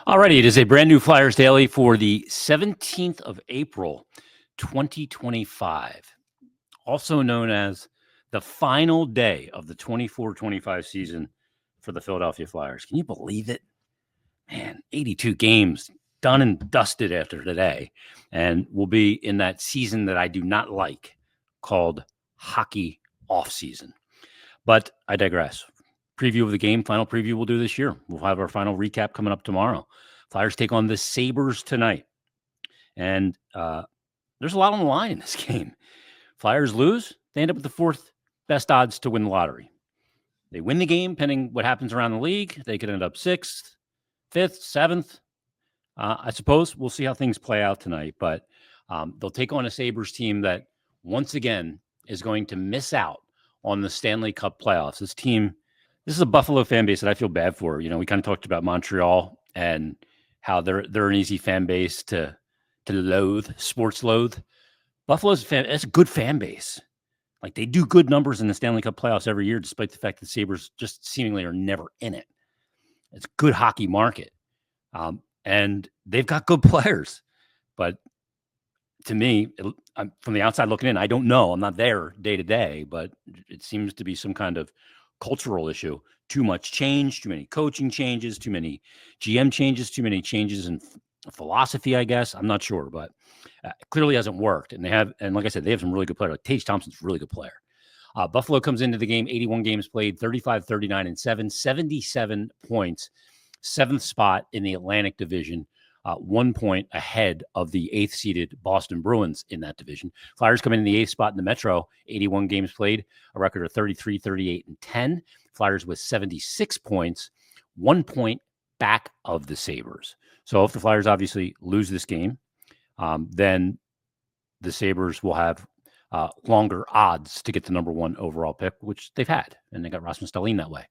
Alrighty, it is a brand new Flyers Daily for the 17th of April, 2025, also known as the final day of the 24-25 season for the Philadelphia Flyers. Can you believe it? Man, 82 games done and dusted after today, and we'll be in that season that I do not like called hockey offseason. But I digress. Preview of the game, final preview we'll do this year. We'll have our final recap coming up tomorrow. Flyers take on the Sabres tonight. And there's a lot on the line in this game. Flyers lose, they end up with the fourth best odds to win the lottery. They win the game, pending what happens around the league. They could end up sixth, fifth, seventh. I suppose we'll see how things play out tonight. But they'll take on a Sabres team that, once again, is going to miss out on the Stanley Cup playoffs. This is a Buffalo fan base that I feel bad for. You know, we kind of talked about Montreal and how they're an easy fan base to loathe, sports loathe. Buffalo's it's a good fan base. Like, they do good numbers in the Stanley Cup playoffs every year, despite the fact that Sabres just seemingly are never in it. It's a good hockey market. And they've got good players. But to me, from the outside looking in, I don't know. I'm not there day to day, but it seems to be some kind of cultural issue. Too much change, too many coaching changes, too many GM changes, too many changes in philosophy, I guess. I'm not sure, but it clearly hasn't worked. And like I said, they have some really good players. Like Tage Thompson's a really good player. Buffalo comes into the game, 81 games played, 35, 39, and 7, 77 points, seventh spot in the Atlantic Division. 1 point ahead of the 8th seeded Boston Bruins in that division. Flyers come in the 8th spot in the Metro, 81 games played, a record of 33, 38, and 10. Flyers with 76 points, 1 point back of the Sabres. So if the Flyers obviously lose this game, then the Sabres will have longer odds to get the number one overall pick, which they've had, and they got Rasmus Dahlin that way.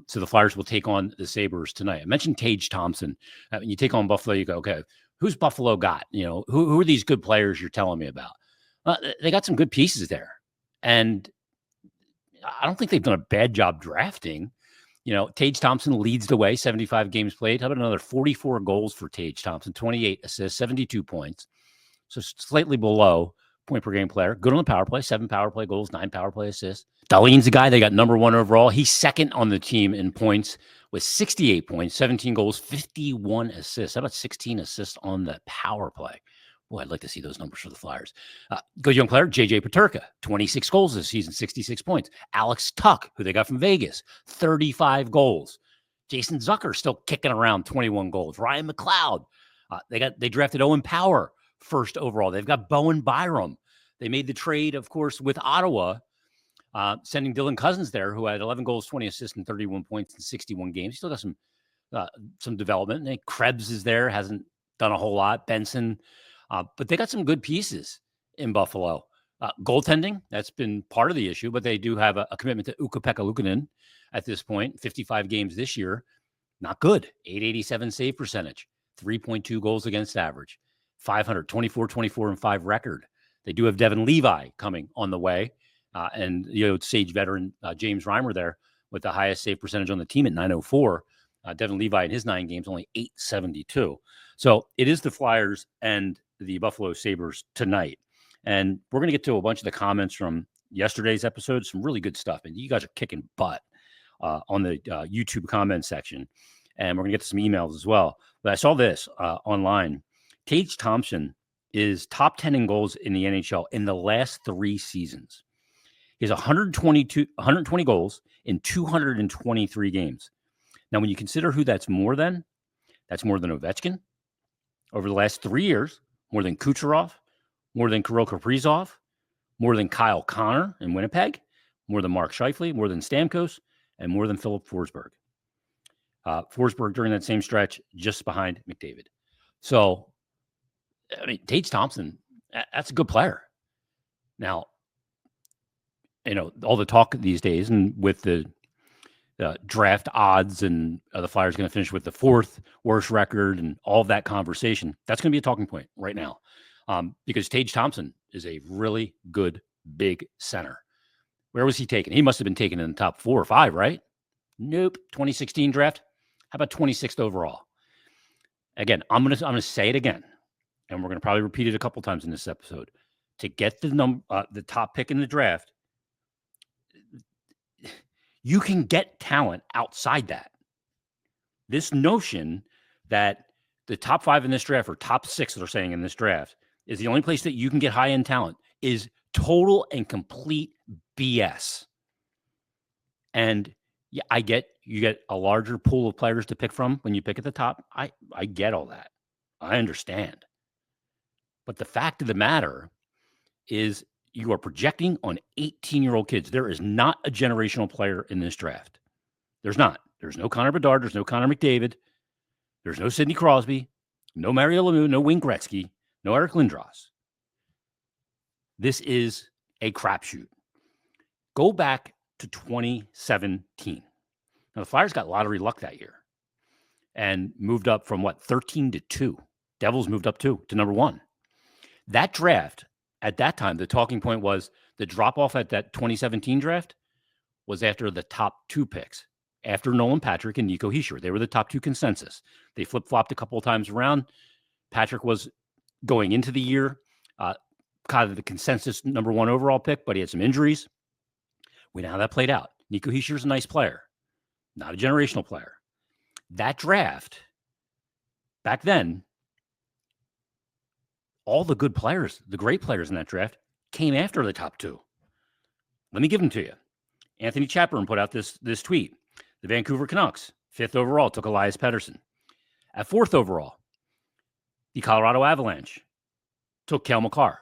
So the Flyers will take on the Sabres tonight. I mentioned Tage Thompson. When you take on Buffalo, you go, okay, who's Buffalo got? You know, who are these good players you're telling me about? They got some good pieces there. And I don't think they've done a bad job drafting. You know, Tage Thompson leads the way, 75 games played. How about another 44 goals for Tage Thompson, 28 assists, 72 points. So slightly below point per game player. Good on the power play, 7 power play goals, 9 power play assists. Dahlin's a guy they got number one overall. He's second on the team in points with 68 points, 17 goals, 51 assists. How about 16 assists on the power play? Boy, I'd like to see those numbers for the Flyers. Good young player, J.J. Peterka, 26 goals this season, 66 points. Alex Tuck, who they got from Vegas, 35 goals. Jason Zucker still kicking around, 21 goals. Ryan McLeod, they drafted Owen Power first overall. They've got Bowen Byram. They made the trade, of course, with Ottawa, sending Dylan Cousins there, who had 11 goals, 20 assists, and 31 points in 61 games. He still got some development. And Krebs is there, hasn't done a whole lot. Benson. But they got some good pieces in Buffalo. Goaltending, that's been part of the issue, but they do have a commitment to Ukko-Pekka Luukkonen at this point. 55 games this year. Not good. 887 save percentage. 3.2 goals against average. 500, 24, 24, and 5 record. They do have Devin Levi coming on the way. And, Sage veteran James Reimer there with the highest save percentage on the team at 904. Devin Levi in his 9 games, only 872. So it is the Flyers and the Buffalo Sabres tonight. And we're going to get to a bunch of the comments from yesterday's episode. Some really good stuff. And you guys are kicking butt on the YouTube comment section. And we're going to get to some emails as well. But I saw this online. Tage Thompson is top 10 in goals in the NHL in the last 3 seasons. He has 120 goals in 223 games. Now, when you consider who that's more than Ovechkin over the last 3 years, more than Kucherov, more than Kirill Kaprizov, more than Kyle Connor in Winnipeg, more than Mark Scheifele, more than Stamkos, and more than Philip Forsberg. Forsberg during that same stretch, just behind McDavid. So, I mean, Tage Thompson, that's a good player. Now, all the talk these days, and with the draft odds and the Flyers going to finish with the 4th worst record and all of that conversation, that's going to be a talking point right now because Tage Thompson is a really good big center. Where was he taken? He must have been taken in the top 4 or 5, right? Nope. 2016 draft. How about 26th overall? Again, I'm gonna say it again, and we're gonna probably repeat it a couple times in this episode. To get the top pick in the draft, you can get talent outside that. This notion that the top 5 in this draft, or top 6 that are saying in this draft, is the only place that you can get high-end talent is total and complete BS. And yeah, you get a larger pool of players to pick from when you pick at the top. I get all that. I understand. But the fact of the matter is you are projecting on 18-year-old kids. There is not a generational player in this draft. There's not. There's no Connor Bedard. There's no Connor McDavid. There's no Sidney Crosby. No Mario Lemieux. No Wayne Gretzky. No Eric Lindros. This is a crapshoot. Go back to 2017. Now, the Flyers got lottery luck that year and moved up from 13 to 2. Devils moved up to number 1. That draft, at that time, the talking point was the drop-off at that 2017 draft was after the top 2 picks, after Nolan Patrick and Nico Hischier. They were the top 2 consensus. They flip-flopped a couple of times around. Patrick was going into the year kind of the consensus number 1 overall pick, but he had some injuries. We know how that played out. Nico Hischier's a nice player, not a generational player. That draft, back then, all the good players, the great players in that draft, came after the top 2. Let me give them to you. Anthony Chaperon put out this tweet. The Vancouver Canucks, 5th overall, took Elias Pettersson. At 4th overall, the Colorado Avalanche took Cale Makar.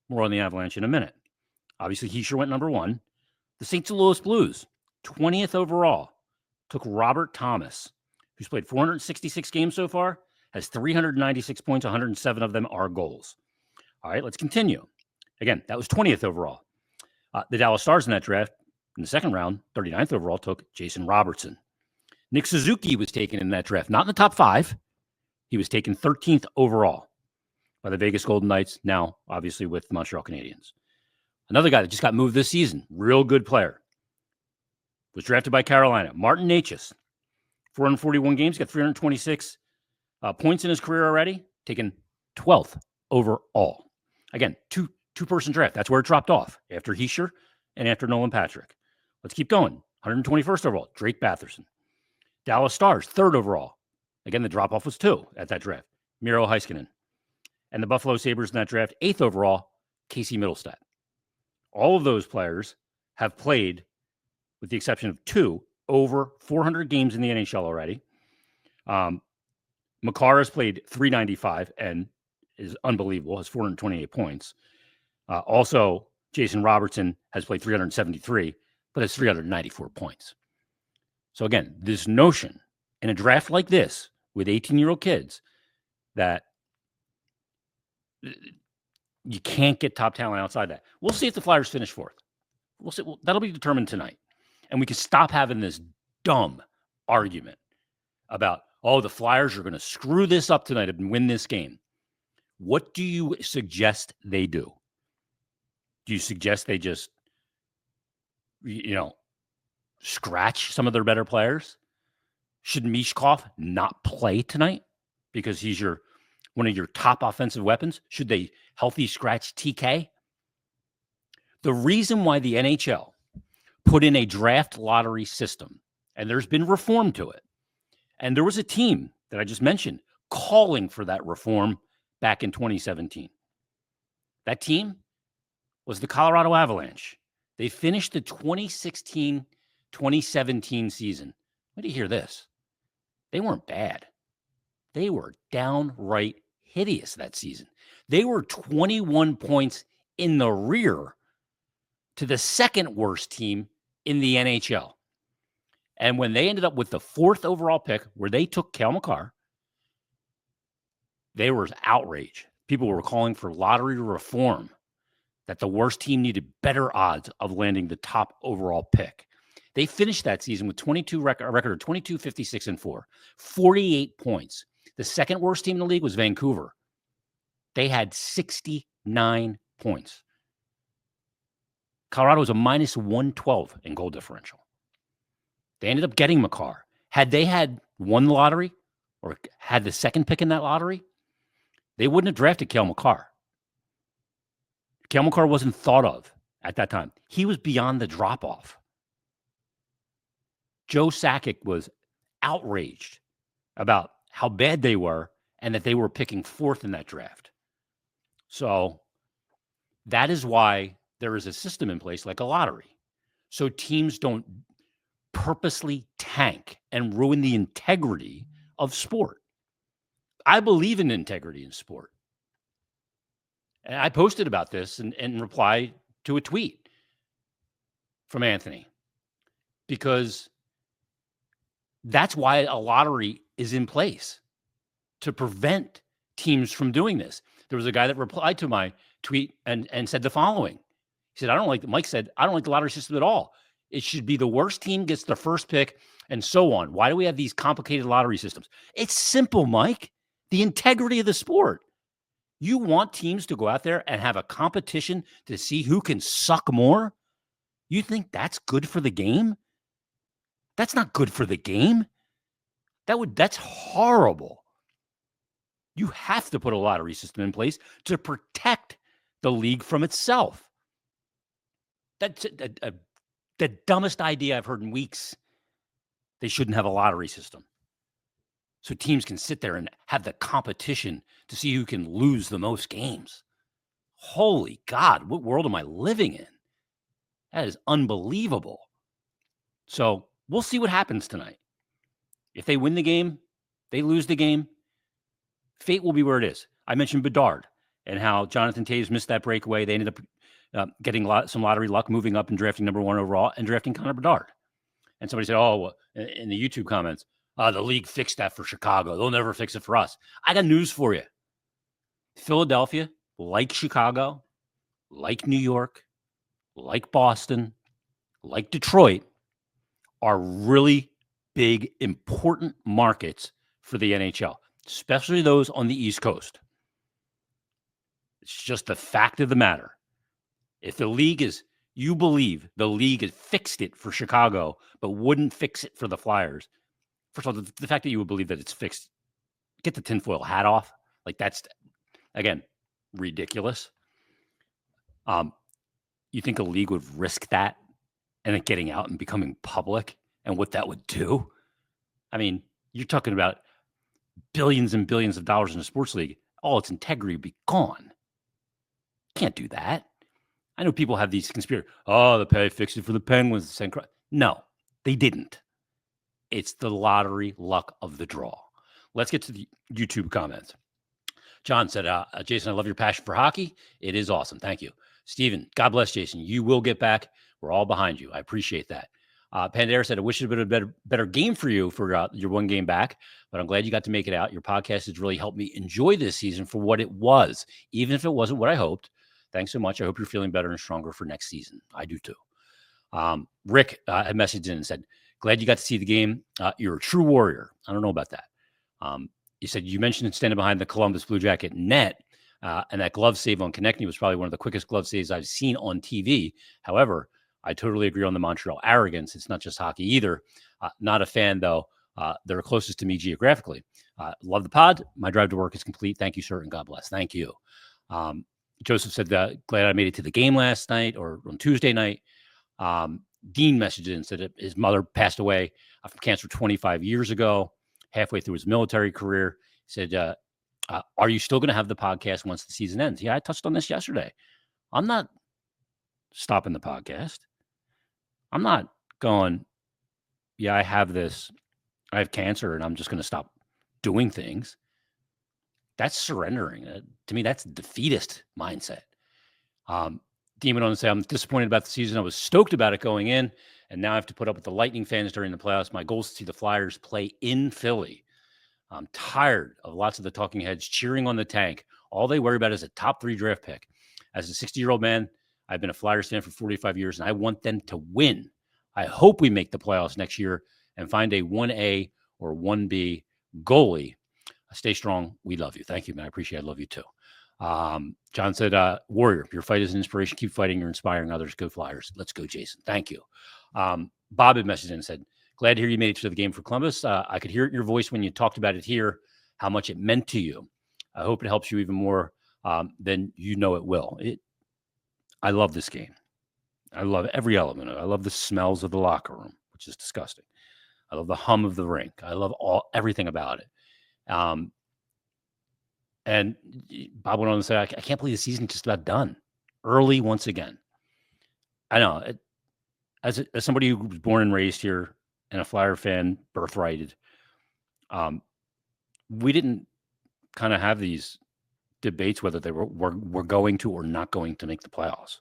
More on the Avalanche in a minute. Obviously, Hischier went number 1. The St. Louis Blues, 20th overall, took Robert Thomas, who's played 466 games so far, has 396 points, 107 of them are goals. All right, let's continue. Again, that was 20th overall. The Dallas Stars in that draft, in the second round, 39th overall, took Jason Robertson. Nick Suzuki was taken in that draft, not in the top 5. He was taken 13th overall by the Vegas Golden Knights, now obviously with the Montreal Canadiens. Another guy that just got moved this season, real good player, was drafted by Carolina. Martin Necas, 441 games, got 326 points in his career already, taken 12th overall. Again, two-person draft. That's where it dropped off after Hischier and after Nolan Patrick. Let's keep going. 121st overall, Drake Batherson. Dallas Stars, 3rd overall. Again, the drop-off was 2 at that draft. Miro Heiskanen. And the Buffalo Sabres in that draft, 8th overall, Casey Middlestat. All of those players have played, with the exception of 2, over 400 games in the NHL already. Makar has played 395 and is unbelievable, has 428 points. Also, Jason Robertson has played 373, but has 394 points. So again, this notion in a draft like this with 18-year-old kids that you can't get top talent outside that. We'll see if the Flyers finish 4th. We'll see. That'll be determined tonight. And we can stop having this dumb argument about, the Flyers are going to screw this up tonight and win this game. What do you suggest they do? Do you suggest they just, scratch some of their better players? Should Mishkov not play tonight because he's one of your top offensive weapons? Should they healthy scratch TK? The reason why the NHL put in a draft lottery system, and there's been reform to it, and there was a team that I just mentioned calling for that reform back in 2017. That team was the Colorado Avalanche. They finished the 2016-2017 season. Wait till you hear this. They weren't bad. They were downright hideous that season. They were 21 points in the rear to the second worst team in the NHL. And when they ended up with the 4th overall pick, where they took Cale Makar, there was outrage. People were calling for lottery reform, that the worst team needed better odds of landing the top overall pick. They finished that season with a record of 22, 56, and 4, 48 points. The second worst team in the league was Vancouver. They had 69 points. Colorado was a minus 112 in goal differential. They ended up getting Makar. Had they had won the lottery, or had the second pick in that lottery, they wouldn't have drafted Cale Makar. Cale Makar wasn't thought of at that time. He was beyond the drop-off. Joe Sakic was outraged about how bad they were and that they were picking fourth in that draft. So that is why there is a system in place like a lottery. So teams don't purposely tank and ruin the integrity of sport. I believe in integrity in sport. And I posted about this in reply to a tweet from Anthony, because that's why a lottery is in place, to prevent teams from doing this. There was a guy that replied to my tweet and said the following. He said, Mike said, I don't like the lottery system at all. It should be the worst team gets the first pick and so on. Why do we have these complicated lottery systems? It's simple, Mike. The integrity of the sport. You want teams to go out there and have a competition to see who can suck more? You think that's good for the game? That's not good for the game. That's horrible. You have to put a lottery system in place to protect the league from itself. That's the dumbest idea I've heard in weeks. They shouldn't have a lottery system, so teams can sit there and have the competition to see who can lose the most games. Holy God, what world am I living in? That is unbelievable. So we'll see what happens tonight. If they win the game, they lose the game, fate will be where it is. I mentioned Bedard and how Jonathan Taves missed that breakaway. They ended up getting some lottery luck, moving up and drafting number 1 overall and drafting Connor Bedard. And somebody said, in the YouTube comments, the league fixed that for Chicago. They'll never fix it for us. I got news for you. Philadelphia, like Chicago, like New York, like Boston, like Detroit, are really big, important markets for the NHL, especially those on the East Coast. It's just the fact of the matter. If you believe the league has fixed it for Chicago, but wouldn't fix it for the Flyers, first of all, the fact that you would believe that it's fixed, get the tinfoil hat off. Like, that's, again, ridiculous. You think a league would risk that and it getting out and becoming public and what that would do? I mean, you're talking about billions and billions of dollars in a sports league. All its integrity would be gone. Can't do that. I know people have these conspiracies. The pay fixed it for the Penguins. No, they didn't. It's the lottery luck of the draw. Let's get to the YouTube comments. John said, Jason, I love your passion for hockey. It is awesome. Thank you. Steven, God bless Jason. You will get back. We're all behind you. I appreciate that. Pandera said, I wish it would have been a better game for you for your one game back, but I'm glad you got to make it out. Your podcast has really helped me enjoy this season for what it was, even if it wasn't what I hoped. Thanks so much. I hope you're feeling better and stronger for next season. I do too. Rick had messaged in and said, glad you got to see the game. You're a true warrior. I don't know about that. You said you mentioned standing behind the Columbus Blue Jacket net, and that glove save on Konechny was probably one of the quickest glove saves I've seen on TV. However, I totally agree on the Montreal arrogance. It's not just hockey either. Not a fan, though. They're closest to me geographically. Love the pod. My drive to work is complete. Thank you, sir, and God bless. Thank you. Joseph said, glad I made it to the game last night or on Tuesday night. Dean messaged in and said his mother passed away from cancer 25 years ago, halfway through his military career. He said, are you still going to have the podcast once the season ends? Yeah, I touched on this yesterday. I'm not stopping the podcast. I'm not going, yeah, I have cancer and I'm just going to stop doing things. That's surrendering. To me, that's defeatist mindset. Dean went on to say, I'm disappointed about the season. I was stoked about it going in, and now I have to put up with the Lightning fans during the playoffs. My goal is to see the Flyers play in Philly. I'm tired of lots of the talking heads cheering on the tank. All they worry about is a top 3 draft pick. As a 60-year-old man, I've been a Flyers fan for 45 years, and I want them to win. I hope we make the playoffs next year and find a 1A or 1B goalie. Stay strong. We love you. Thank you, man. I appreciate it. I love you too. John said, Warrior, your fight is an inspiration. Keep fighting. You're inspiring others. Go Flyers. Let's go, Jason. Thank you. Bob had messaged in and said, Glad to hear you made it to the game for Columbus. I could hear it in your voice when you talked about it here, how much it meant to you. I hope it helps you even more than you know it will. I love this game. I love every element of it. I love the smells of the locker room, which is disgusting. I love the hum of the rink. I love everything about it. And Bob went on to say, I can't believe the season's just about done. Early once again. I know. As somebody who was born and raised here and a Flyer fan, birthrighted, we didn't kind of have these debates whether they were going to or not going to make the playoffs.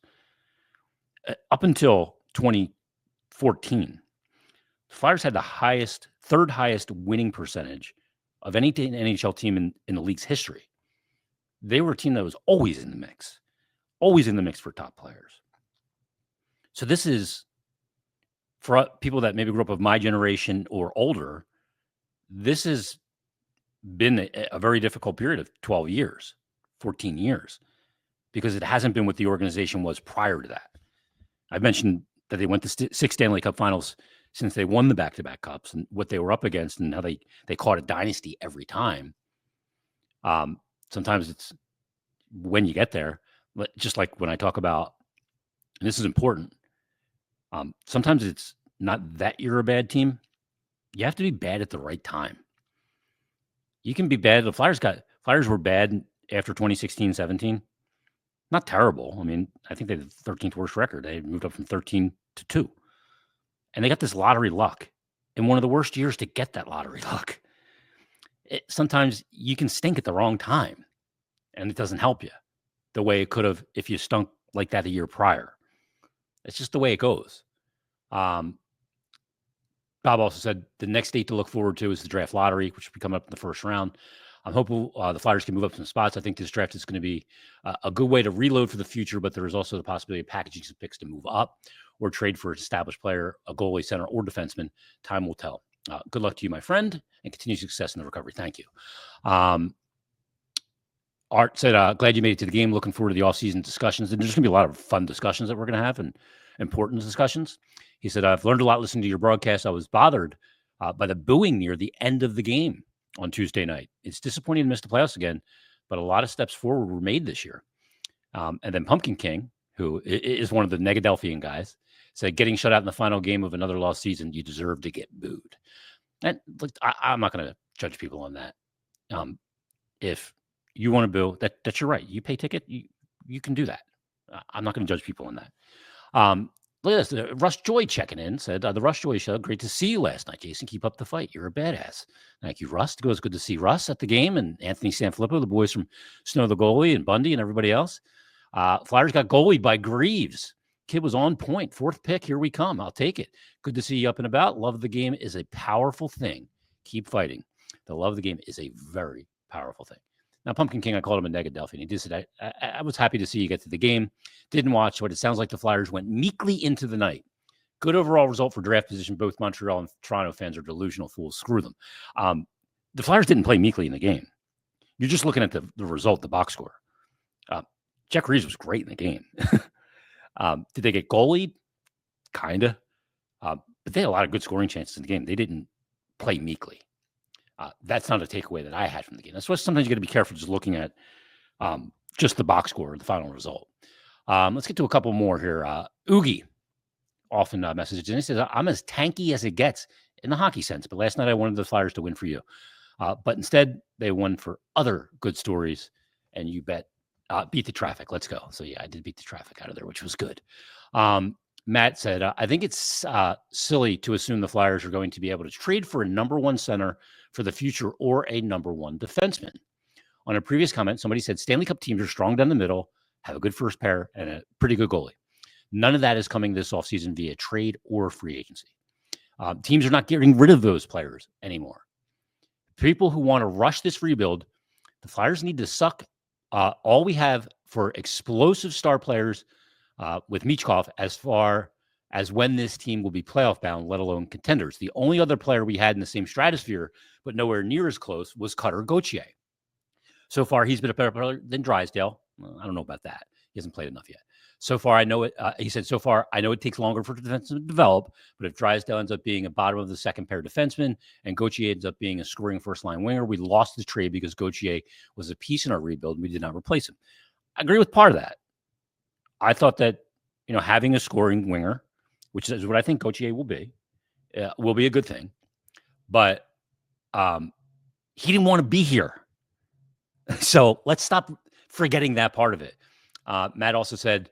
Up until 2014, the Flyers had the third highest winning percentage of any NHL team in the league's history. They were a team that was always in the mix for top players. So this is, for people that maybe grew up of my generation or older, this has been a very difficult period of 12 years, 14 years, because it hasn't been what the organization was prior to that. I mentioned that they went to 6 Stanley Cup finals since they won the back-to-back cups, and what they were up against and how they caught a dynasty every time. Sometimes it's when you get there, just like when I talk about, and this is important, sometimes it's not that you're a bad team. You have to be bad at the right time. You can be bad. The Flyers were bad after 2016-17. Not terrible. I mean, I think they had the 13th worst record. They moved up from 13 to 2. And they got this lottery luck in one of the worst years to get that lottery luck. Sometimes you can stink at the wrong time, and it doesn't help you the way it could have if you stunk like that a year prior. It's just the way it goes. Bob also said the next date to look forward to is the draft lottery, which will be coming up in the first round. I'm hopeful the Flyers can move up some spots. I think this draft is going to be a good way to reload for the future, but there is also the possibility of packaging some picks to move up or trade for an established player, a goalie, center, or defenseman. Time will tell. Good luck to you, my friend, and continued success in the recovery. Thank you. Art said, glad you made it to the game. Looking forward to the offseason discussions. And there's going to be a lot of fun discussions that we're going to have and important discussions. He said, I've learned a lot listening to your broadcast. I was bothered by the booing near the end of the game on Tuesday night. It's disappointing to miss the playoffs again, but a lot of steps forward were made this year. And then Pumpkin King, who is one of the Negadelphian guys, said, getting shut out in the final game of another lost season, you deserve to get booed. And look, I'm not going to judge people on that. If you want to boo, that's your right. You pay ticket, you can do that. I'm not going to judge people on that. Look at this. Rush Joy checking in said, the Rush Joy show, great to see you last night, Jason. Keep up the fight. You're a badass. Thank you, Russ. It was good to see Russ at the game and Anthony Sanfilippo, the boys from Snow the Goalie and Bundy and everybody else. Flyers got goalied by Greaves. Kid was on point. 4th pick. Here we come. I'll take it. Good to see you up and about. Love of the game is a powerful thing. Keep fighting. The love of the game is a very powerful thing. Now, Pumpkin King, I called him a Negadelphian. He just said, I was happy to see you get to the game. Didn't watch, but it sounds like the Flyers went meekly into the night. Good overall result for draft position. Both Montreal and Toronto fans are delusional fools. Screw them. The Flyers didn't play meekly in the game. You're just looking at the result, the box score. Jack Reeves was great in the game. Did they get goalied? Kind of. But they had a lot of good scoring chances in the game. They didn't play meekly. That's not a takeaway that I had from the game. That's why sometimes you got to be careful just looking at just the box score, the final result. Let's get to a couple more here. Oogie often messages and he says, I'm as tanky as it gets in the hockey sense, but last night I wanted the Flyers to win for you. But instead, they won for other good stories, and you bet beat the traffic. Let's go. So, yeah, I did beat the traffic out of there, which was good. Matt said, I think it's silly to assume the Flyers are going to be able to trade for a number 1 center for the future or a number 1 defenseman. On a previous comment, somebody said Stanley Cup teams are strong down the middle, have a good first pair, and a pretty good goalie. None of that is coming this offseason via trade or free agency. Teams are not getting rid of those players anymore. People who want to rush this rebuild, the Flyers need to suck all we have for explosive star players with Michkov as far as when this team will be playoff bound, let alone contenders. The only other player we had in the same stratosphere, but nowhere near as close, was Cutter Gauthier. So far, he's been a better player than Drysdale. Well, I don't know about that. He hasn't played enough yet. So far, I know it. He said, so far, I know it takes longer for defensemen to develop, but if Drysdale ends up being a bottom of the second pair defenseman and Gauthier ends up being a scoring first line winger, we lost the trade because Gauthier was a piece in our rebuild and we did not replace him. I agree with part of that. I thought that, having a scoring winger, which is what I think Gauthier will be a good thing. But he didn't want to be here. So let's stop forgetting that part of it. Matt also said,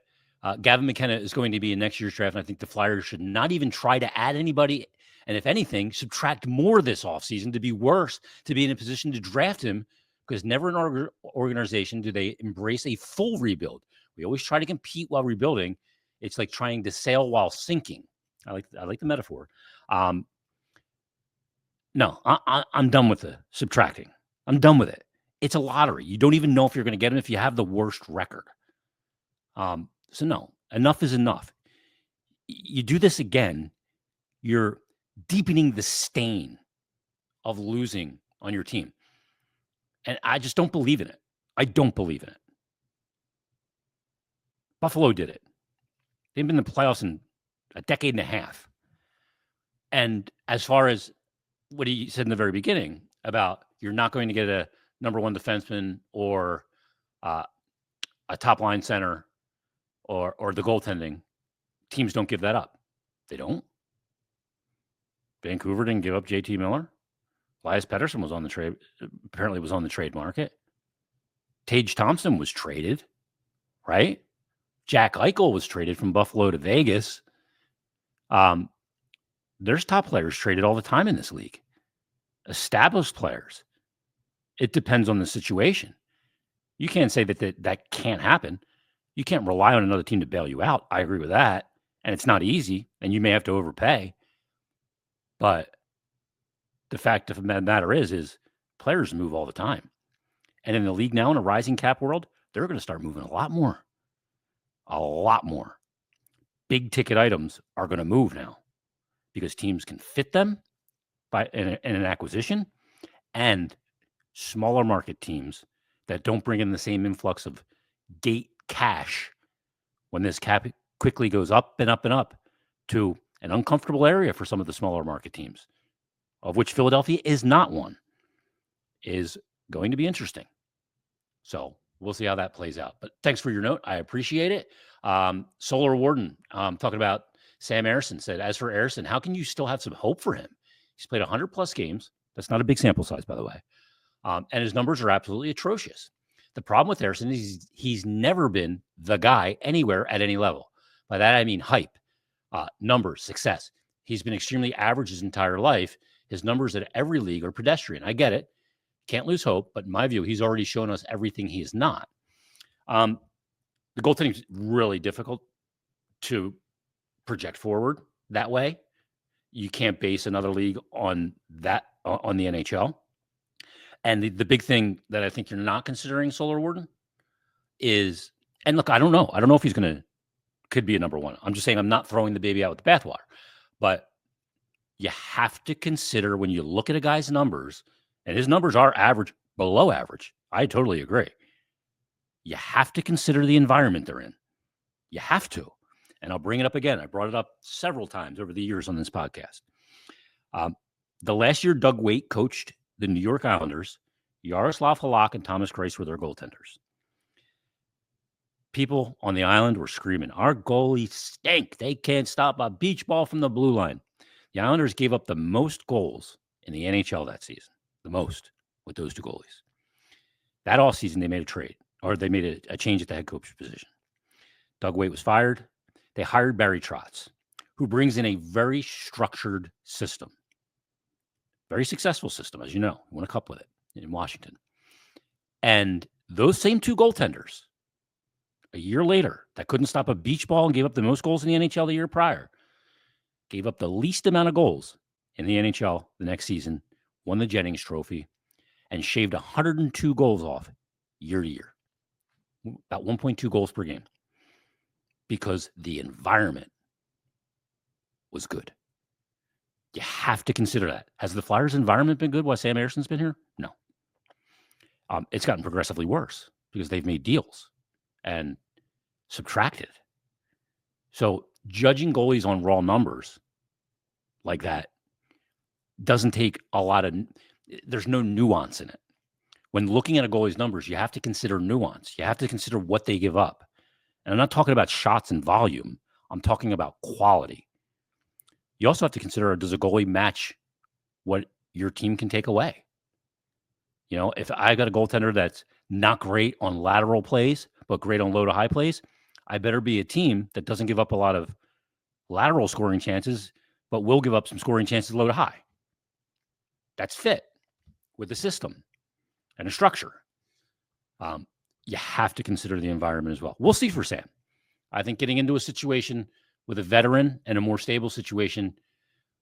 Gavin McKenna is going to be in next year's draft, and I think the Flyers should not even try to add anybody, and if anything, subtract more this offseason to be worse, to be in a position to draft him, because never in our organization do they embrace a full rebuild. We always try to compete while rebuilding. It's like trying to sail while sinking. I like the metaphor. No, I'm done with the subtracting. I'm done with it. It's a lottery. You don't even know if you're going to get him if you have the worst record. So no, enough is enough. You do this again, you're deepening the stain of losing on your team. And I just don't believe in it. I don't believe in it. Buffalo did it. They've been in the playoffs in a decade and a half. And as far as what he said in the very beginning about you're not going to get a number one defenseman or a top line center or the goaltending, teams don't give that up. They don't. Vancouver didn't give up JT Miller. Elias Pettersson was on the trade, apparently was on the trade market. Tage Thompson was traded, right? Jack Eichel was traded from Buffalo to Vegas. There's top players traded all the time in this league. Established players. It depends on the situation. You can't say that can't happen. You can't rely on another team to bail you out. I agree with that. And it's not easy, and you may have to overpay. But the fact of the matter is players move all the time. And in the league now, in a rising cap world, they're going to start moving a lot more. A lot more. Big ticket items are going to move now because teams can fit them in an acquisition, and smaller market teams that don't bring in the same influx of gate cash when this cap quickly goes up and up and up to an uncomfortable area for some of the smaller market teams, of which Philadelphia is not one, is going to be interesting. So we'll see how that plays out. But thanks for your note. I appreciate it. Solar Warden, talking about Sam Ersson, said, as for Ersson, how can you still have some hope for him? He's played 100-plus games. That's not a big sample size, by the way. And his numbers are absolutely atrocious. The problem with Ersson is he's never been the guy anywhere at any level. By that, I mean hype, numbers, success. He's been extremely average his entire life. His numbers at every league are pedestrian. I get it. Can't lose hope. But in my view, he's already shown us everything he is not. The goaltending is really difficult to project forward that way. You can't base another league on that, on the NHL. And the big thing that I think you're not considering, Solar Warden, is, and look, I don't know. I don't know if he's could be a number one. I'm just saying I'm not throwing the baby out with the bathwater. But you have to consider when you look at a guy's numbers, and his numbers are average, below average. I totally agree. You have to consider the environment they're in. You have to. And I'll bring it up again. I brought it up several times over the years on this podcast. The last year Doug Weight coached the New York Islanders, Yaroslav Halak and Thomas Greiss were their goaltenders. People on the island were screaming, our goalies stink. They can't stop a beach ball from the blue line. The Islanders gave up the most goals in the NHL that season, the most, with those two goalies. That offseason, they made a trade, or they made a change at the head coach position. Doug Weight was fired. They hired Barry Trotz, who brings in a very structured system. Very successful system, as you know. Won a cup with it in Washington. And those same two goaltenders, a year later, that couldn't stop a beach ball and gave up the most goals in the NHL the year prior, gave up the least amount of goals in the NHL the next season, won the Jennings Trophy, and shaved 102 goals off year to year. About 1.2 goals per game. Because the environment was good. You have to consider that. Has the Flyers' environment been good while Sam Ersson's been here? No. It's gotten progressively worse because they've made deals and subtracted. So judging goalies on raw numbers like that doesn't take a lot of, there's no nuance in it. When looking at a goalie's numbers, you have to consider nuance. You have to consider what they give up. And I'm not talking about shots and volume. I'm talking about quality. You also have to consider, does a goalie match what your team can take away? You know, if I got a goaltender that's not great on lateral plays, but great on low to high plays, I better be a team that doesn't give up a lot of lateral scoring chances, but will give up some scoring chances low to high. That's fit with the system and a structure. You have to consider the environment as well. We'll see for Sam. I think getting into a situation with a veteran and a more stable situation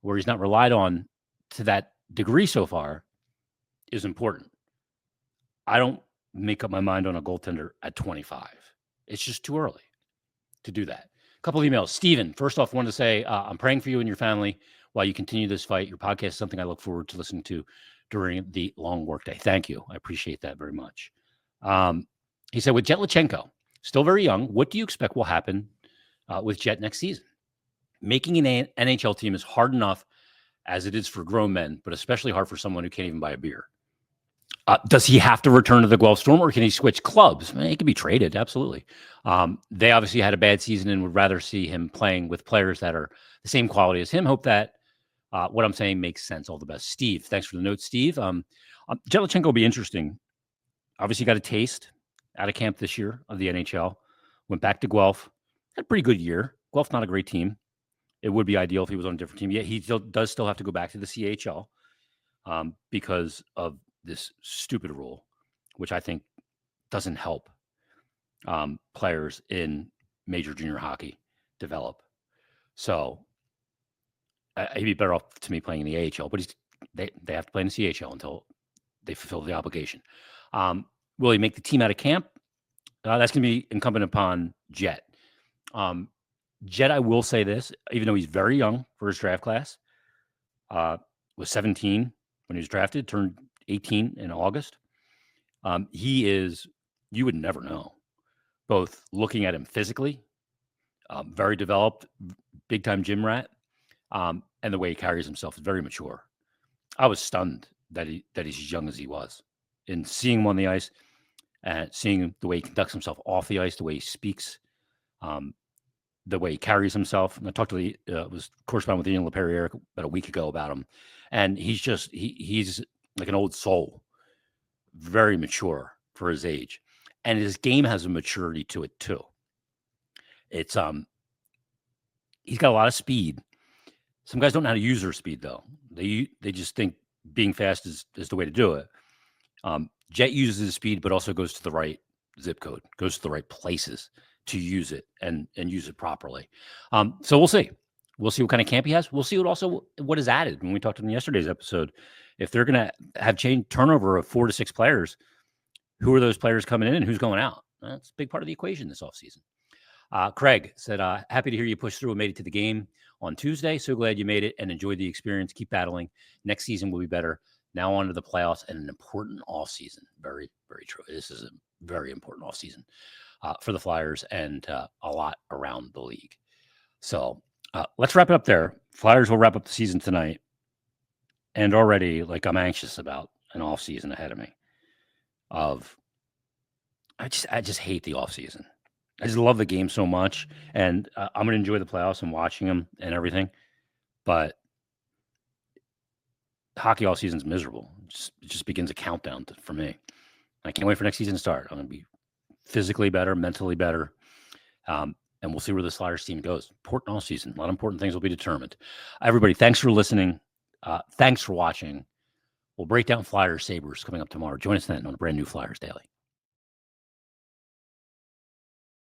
where he's not relied on to that degree so far is important. I don't make up my mind on a goaltender at 25. It's just too early to do that. A couple of emails. Steven, first off, wanted to say I'm praying for you and your family while you continue this fight. Your podcast is something I look forward to listening to during the long workday. Thank you. I appreciate that very much. He said, with Jetlachenko, still very young, what do you expect will happen with Jet next season? Making an NHL team is hard enough as it is for grown men, but especially hard for someone who can't even buy a beer. Does he have to return to the Guelph Storm, or can he switch clubs? I mean, he could be traded, absolutely. They obviously had a bad season and would rather see him playing with players that are the same quality as him. Hope that what I'm saying makes sense. All the best. Steve, thanks for the note, Steve. Jetlachenko will be interesting. Obviously got a taste out of camp this year of the NHL. Went back to Guelph. Had a pretty good year. Guelph's not a great team. It would be ideal if he was on a different team. Yet he does still have to go back to the CHL because of this stupid rule, which I think doesn't help players in major junior hockey develop. So he'd be better off to me playing in the AHL, but they have to play in the CHL until they fulfill the obligation. Will he make the team out of camp? That's going to be incumbent upon Jet. Jet, I will say this, even though he's very young for his draft class, was 17 when he was drafted, turned 18 in August. He is, you would never know, both looking at him physically, very developed, big time gym rat, and the way he carries himself is very mature. I was stunned that he's as young as he was, in seeing him on the ice and seeing the way he conducts himself off the ice, the way he speaks, the way he carries himself. And I talked to was corresponding with Ian LePerriere about a week ago about him, and he's like an old soul, very mature for his age, and his game has a maturity to it too. It's he's got a lot of speed. Some guys don't know how to use their speed though. They just think being fast is the way to do it. Jet uses his speed, but also goes to the right zip code, goes to the right places to use it and use it properly. So we'll see. We'll see what kind of camp he has. We'll see what is added. When we talked in yesterday's episode, if they're going to have turnover of 4 to 6 players, who are those players coming in and who's going out? That's a big part of the equation this offseason. Craig said, happy to hear you push through and made it to the game on Tuesday. So glad you made it and enjoyed the experience. Keep battling. Next season will be better. Now on to the playoffs and an important offseason. Very, very true. This is a very important offseason for the Flyers and a lot around the league. So let's wrap it up there. Flyers will wrap up the season tonight. And already, I'm anxious about an offseason ahead of me. I just hate the offseason. I just love the game so much, and I'm going to enjoy the playoffs and watching them and everything. But hockey all season's miserable. It just begins a countdown for me. I can't wait for next season to start. I'm going to be physically better, mentally better, and we'll see where this Flyers team goes. Important all season. A lot of important things will be determined. Everybody, thanks for listening. Thanks for watching. We'll break down Flyers Sabres coming up tomorrow. Join us then on a brand new Flyers Daily.